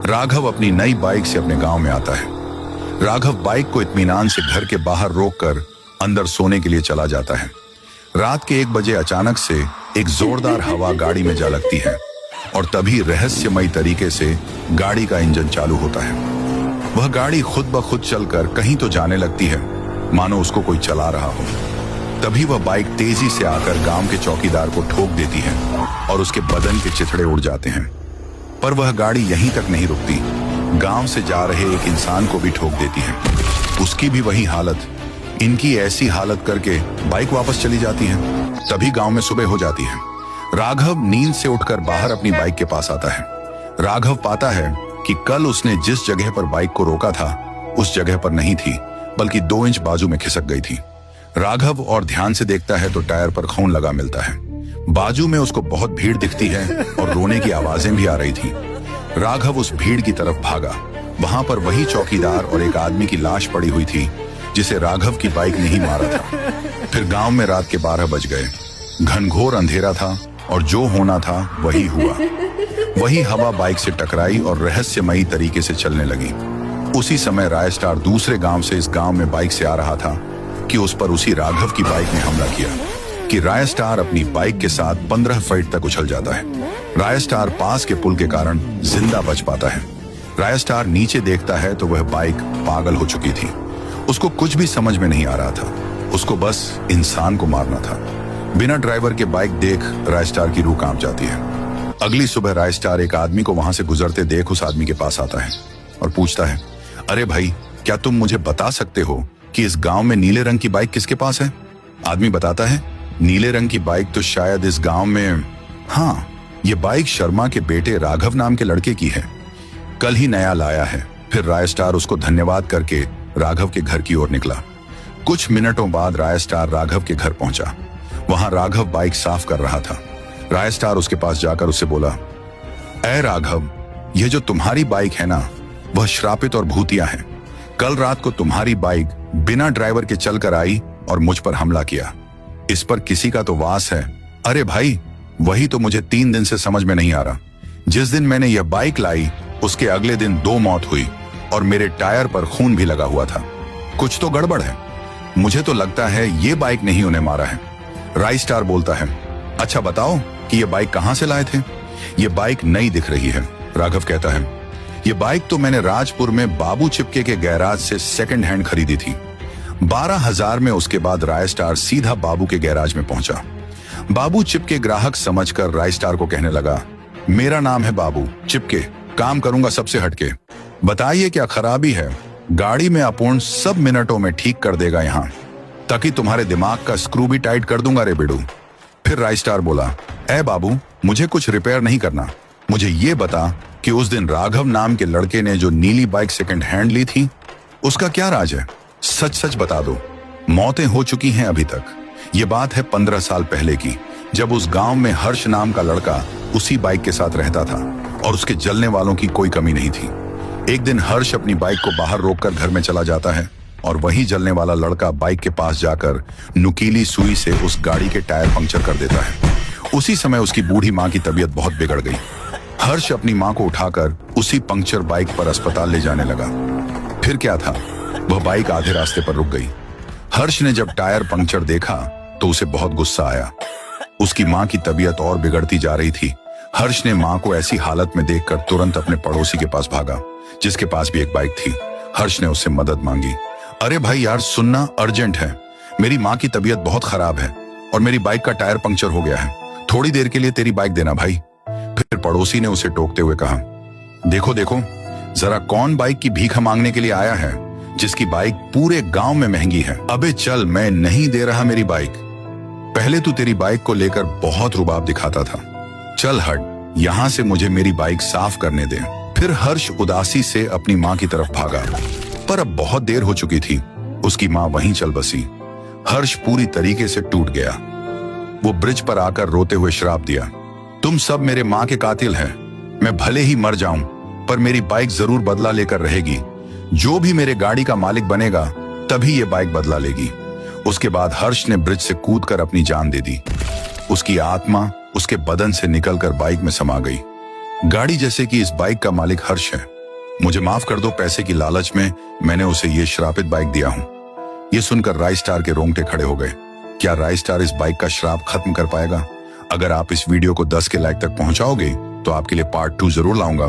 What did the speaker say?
राघव अपनी नई बाइक से अपने गांव में आता है। राघव बाइक को इत्मीनान से घर के बाहर रोककर अंदर सोने के लिए चला जाता है। रात के 1 बजे अचानक से एक जोरदार हवा गाड़ी में जा लगती है और तभी रहस्यमयी तरीके से गाड़ी का इंजन चालू होता है। वह गाड़ी खुद ब खुद चलकर कहीं तो जाने लगती है, मानो उसको कोई चला रहा हो। तभी वह बाइक तेजी से आकर गांव के चौकीदार को ठोक देती है और उसके बदन के चिथड़े उड़ जाते हैं। पर वह गाड़ी यहीं तक नहीं रुकती, गांव से जा रहे एक इंसान को भी ठोक देती है। उसकी भी वही हालत। इनकी ऐसी हालत करके बाइक वापस चली जाती है। तभी गांव में सुबह हो जाती है। राघव नींद से उठकर बाहर अपनी बाइक के पास आता है। राघव पाता है कि कल उसने जिस जगह पर बाइक को रोका था उस जगह पर नहीं थी, बल्कि 2 इंच बाजू में खिसक गई थी। राघव और ध्यान से देखता है तो टायर पर खून लगा मिलता है। बाजू में उसको बहुत भीड़ दिखती है और रोने की आवाजें भी आ रही थी। राघव उस भीड़ की तरफ भागा। वहां पर वही चौकीदार और एक आदमी की लाश पड़ी हुई थी जिसे राघव की बाइक ने ही मारा था। फिर गांव में रात के 12 बज गए। घनघोर अंधेरा था और जो होना था वही हुआ। वही हवा बाइक से टकराई और रहस्यमयी तरीके से चलने लगी। उसी समय रायस्टार दूसरे गांव से इस गांव में बाइक से आ रहा था कि उस पर उसी राघव की बाइक ने हमला किया कि रायस्टार अपनी बाइक के साथ 15 फीट तक उछल जाता है। रायस्टार पास के पुल के कारण जिंदा बच पाता है। रायस्टार नीचे देखता है तो वह बाइक पागल हो चुकी थी। उसको कुछ भी समझ में नहीं आ रहा था। उसको बस इंसान को मारना था। बिना ड्राइवर के बाइक देख रायस्टार की रूह कांप जाती है। अगली सुबह रायस्टार एक आदमी को वहां से गुजरते देख उस आदमी के पास आता है और पूछता है, अरे भाई, क्या तुम मुझे बता सकते हो कि इस गांव में नीले रंग की बाइक किसके पास है? आदमी बताता है, नीले रंग की बाइक तो शायद इस गांव में, हाँ, ये बाइक शर्मा के बेटे राघव नाम के लड़के की है। कल ही नया लाया है। फिर रायस्टार उसको धन्यवाद करके राघव के घर की ओर निकला। कुछ मिनटों बाद रायस्टार राघव के घर पहुंचा। वहां राघव बाइक साफ कर रहा था। रायस्टार उसके पास जाकर उससे बोला, ऐ राघव, यह जो तुम्हारी बाइक है ना, वह श्रापित और भूतिया है। कल रात को तुम्हारी बाइक बिना ड्राइवर के चलकर आई और मुझ पर हमला किया। इस पर किसी का तो वास है। अरे भाई, वही तो मुझे 3 दिन से समझ में नहीं आ रहा। जिस दिन मैंने यह बाइक लाई उसके अगले दिन 2 मौत हुई और मेरे टायर पर खून भी लगा हुआ था। कुछ तो गड़बड़ है। मुझे तो लगता है ये बाइक ने ही उन्हें मारा है। रायस्टार बोलता है, अच्छा बताओ कि ये बाइक कहां से लाए थे? ये बाइक नई दिख रही है। राघव कहता है, ये बाइक तो मैंने राजपुर में बाबू चिपके के गैराज से सेकंड हैंड खरीदी थी। 12,000 में। उसके बाद रायस्टार सीधा बाबू के गैराज में पहुंचा। बाबू चिपके ग्राहक समझकर रायस्टार को कहने लगा, मेरा नाम है बाबू चिपके, काम करूंगा सबसे हटके। बताइए क्या खराबी है? गाड़ी में अपूर्ण सब मिनटों में ठीक कर देगा यहाँ, ताकि तुम्हारे दिमाग का स्क्रू भी टाइट कर दूंगा रे बेडू। फिर रायस्टार बोला, ऐ बाबू, मुझे कुछ रिपेयर नहीं करना। मुझे ये बता कि उस दिन राघव नाम के लड़के ने जो नीली बाइक सेकंड हैंड ली थी उसका क्या राज है? सच सच बता दो। मौतें हो चुकी हैं अभी तक। ये बात है 15 साल पहले की, जब उस गांव में हर्ष नाम का लड़का उसी बाइक के साथ रहता था और उसके जलने वालों की कोई कमी नहीं थी। एक दिन हर्ष अपनी बाइक को बाहर रोककर घर में चला जाता है और वही जलने वाला लड़का बाइक के पास जाकर नुकीली सुई से उस गाड़ी के टायर पंक्चर कर देता है। उसी समय उसकी बूढ़ी माँ की तबीयत बहुत बिगड़ गई। हर्ष अपनी माँ को उठाकर उसी पंक्चर बाइक पर अस्पताल ले जाने लगा। फिर क्या था, वह बाइक आधे रास्ते पर रुक गई। हर्ष ने जब टायर पंक्चर देखा तो उसे बहुत गुस्सा आया। उसकी माँ की तबीयत और बिगड़ती जा रही थी। हर्ष ने माँ को ऐसी हालत में देखकर तुरंत अपने पड़ोसी के पास भागा, जिसके पास भी एक बाइक थी। हर्ष ने उससे मदद मांगी। अरे भाई यार, सुनना, अर्जेंट है। मेरी माँ की तबीयत बहुत खराब है और मेरी बाइक का टायर पंक्चर हो गया है। थोड़ी देर के लिए तेरी बाइक देना भाई। फिर पड़ोसी ने उसे टोकते हुए कहा, देखो देखो, जरा कौन बाइक की भीख मांगने के लिए आया है जिसकी बाइक पूरे गांव में महंगी है? अबे चल, मैं नहीं दे रहा मेरी बाइक। पहले तू तेरी बाइक को लेकर बहुत रुबाब दिखाता था। चल हट यहां से, मुझे मेरी बाइक साफ करने दे। फिर हर्ष उदासी से अपनी माँ की तरफ भागा, पर अब बहुत देर हो चुकी थी। उसकी माँ वहीं चल बसी। हर्ष पूरी तरीके से टूट गया। वो ब्रिज पर आकर रोते हुए श्राप दिया, तुम सब मेरे माँ के कातिल हैं। मैं भले ही मर जाऊं, पर मेरी बाइक जरूर बदला लेकर रहेगी। जो भी मेरे गाड़ी का मालिक बनेगा तभी ये बाइक बदला लेगी। उसके बाद हर्ष ने ब्रिज से कूदकर अपनी जान दे दी। उसकी आत्मा उसके बदन से निकलकर बाइक में समा गई। गाड़ी जैसे कि इस बाइक का मालिक हर्ष है। मुझे माफ कर दो, पैसे की लालच में मैंने उसे ये श्रापित बाइक दिया हूं। ये सुनकर राय स्टार के रोंगटे खड़े हो गए। क्या राय स्टार इस बाइक का श्राप खत्म कर पाएगा? अगर आप इस वीडियो को 10 के लाइक तक पहुंचाओगे तो आपके लिए पार्ट 2 जरूर लाऊंगा।